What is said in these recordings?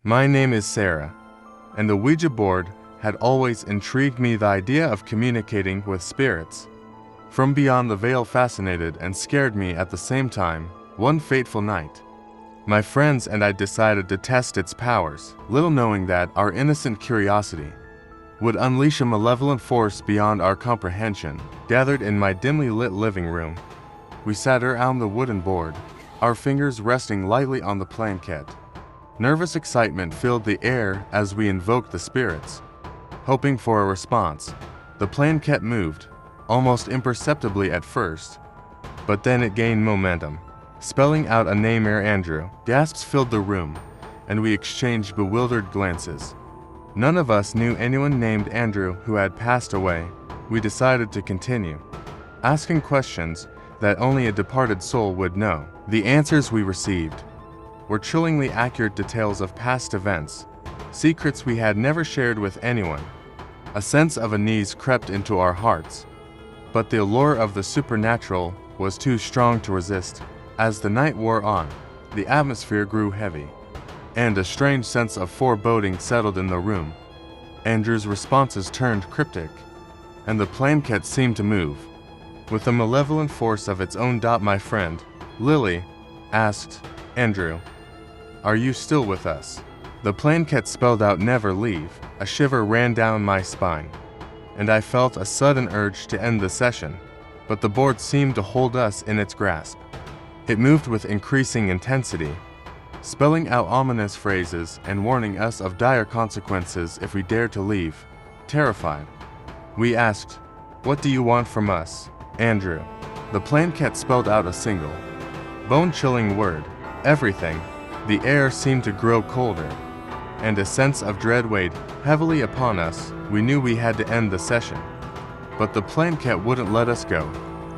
My name is Sarah, and the Ouija board had always intrigued me. The idea of communicating with spirits from beyond the veil fascinated and scared me at the same time. One fateful night, my friends and I decided to test its powers, little knowing that our innocent curiosity would unleash a malevolent force beyond our comprehension. Gathered in my dimly lit living room, we sat around the wooden board, our fingers resting lightly on the planchette. Nervous excitement filled the air as we invoked the spirits, hoping for a response. The planchette moved, almost imperceptibly at first, but then it gained momentum, spelling out a name. Andrew. Gasps filled the room, and we exchanged bewildered glances. None of us knew anyone named Andrew who had passed away. We decided to continue asking questions that only a departed soul would know. The answers we received were chillingly accurate details of past events, secrets we had never shared with anyone. A sense of unease crept into our hearts, but the allure of the supernatural was too strong to resist. As the night wore on, the atmosphere grew heavy, and a strange sense of foreboding settled in the room. Andrew's responses turned cryptic, and the planchette seemed to move with a malevolent force of its own. My friend, Lily, asked, "Andrew, are you still with us?" The planchette spelled out "never leave." A shiver ran down my spine, and I felt a sudden urge to end the session, but the board seemed to hold us in its grasp. It moved with increasing intensity, spelling out ominous phrases and warning us of dire consequences if we dared to leave. Terrified, we asked, "What do you want from us, Andrew?" The planchette spelled out a single, bone-chilling word: everything. The air seemed to grow colder, and a sense of dread weighed heavily upon us. We knew we had to end the session, but the planchette wouldn't let us go.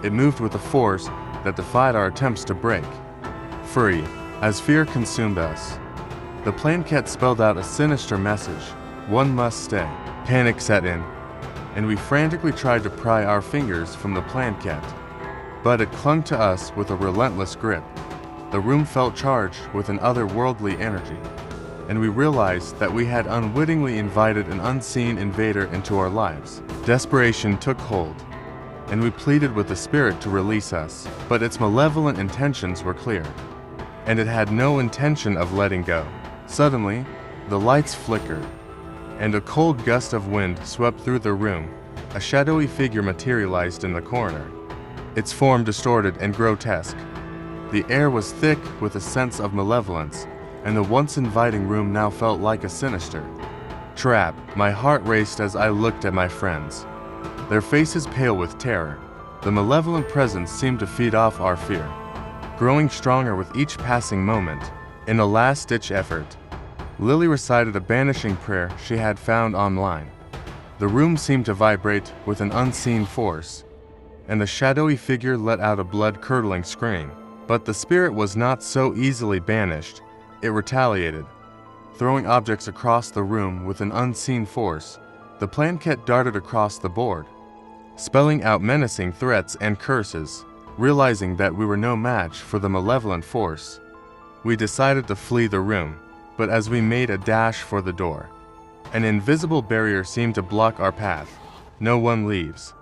It moved with a force that defied our attempts to break free. As fear consumed us, the planchette spelled out a sinister message: "One must stay." Panic set in, and we frantically tried to pry our fingers from the planchette, but it clung to us with a relentless grip. The room felt charged with an otherworldly energy, and we realized that we had unwittingly invited an unseen invader into our lives. Desperation took hold, and we pleaded with the spirit to release us, but its malevolent intentions were clear, and it had no intention of letting go. Suddenly, the lights flickered, and a cold gust of wind swept through the room. A shadowy figure materialized in the corner, its form distorted and grotesque. The air was thick with a sense of malevolence, and the once inviting room now felt like a sinister trap. My heart raced as I looked at my friends, their faces pale with terror. The malevolent presence seemed to feed off our fear, growing stronger with each passing moment. In a last-ditch effort, Lily recited a banishing prayer she had found online. The room seemed to vibrate with an unseen force, and the shadowy figure let out a blood-curdling scream. But the spirit was not so easily banished. It retaliated, throwing objects across the room with an unseen force. The planchette darted across the board, spelling out menacing threats and curses. Realizing that we were no match for the malevolent force, we decided to flee the room. But as we made a dash for the door, an invisible barrier seemed to block our path. "No one leaves,"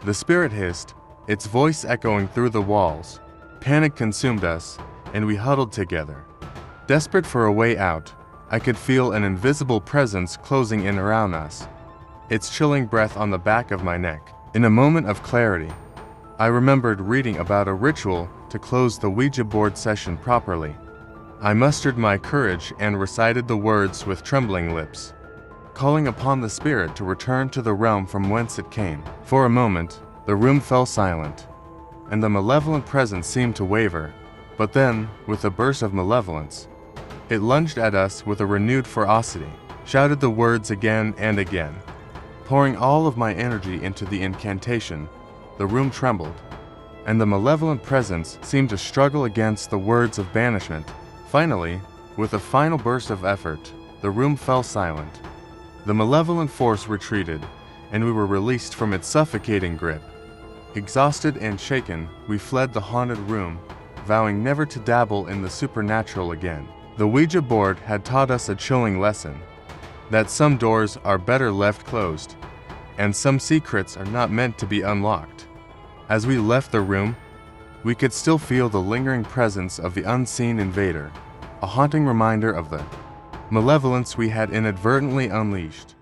the spirit hissed, its voice echoing through the walls. Panic consumed us, and we huddled together, desperate for a way out. I could feel an invisible presence closing in around us, its chilling breath on the back of my neck. In a moment of clarity, I remembered reading about a ritual to close the Ouija board session properly. I mustered my courage and recited the words with trembling lips, calling upon the spirit to return to the realm from whence it came. For a moment, the room fell silent, and the malevolent presence seemed to waver. But then, with a burst of malevolence, it lunged at us with a renewed ferocity, shouted the words again and again. Pouring all of my energy into the incantation, the room trembled, and the malevolent presence seemed to struggle against the words of banishment. Finally, with a final burst of effort, the room fell silent. The malevolent force retreated, and we were released from its suffocating grip. Exhausted and shaken, we fled the haunted room, vowing never to dabble in the supernatural again. The Ouija board had taught us a chilling lesson, that some doors are better left closed, and some secrets are not meant to be unlocked. As we left the room, we could still feel the lingering presence of the unseen invader, a haunting reminder of the malevolence we had inadvertently unleashed.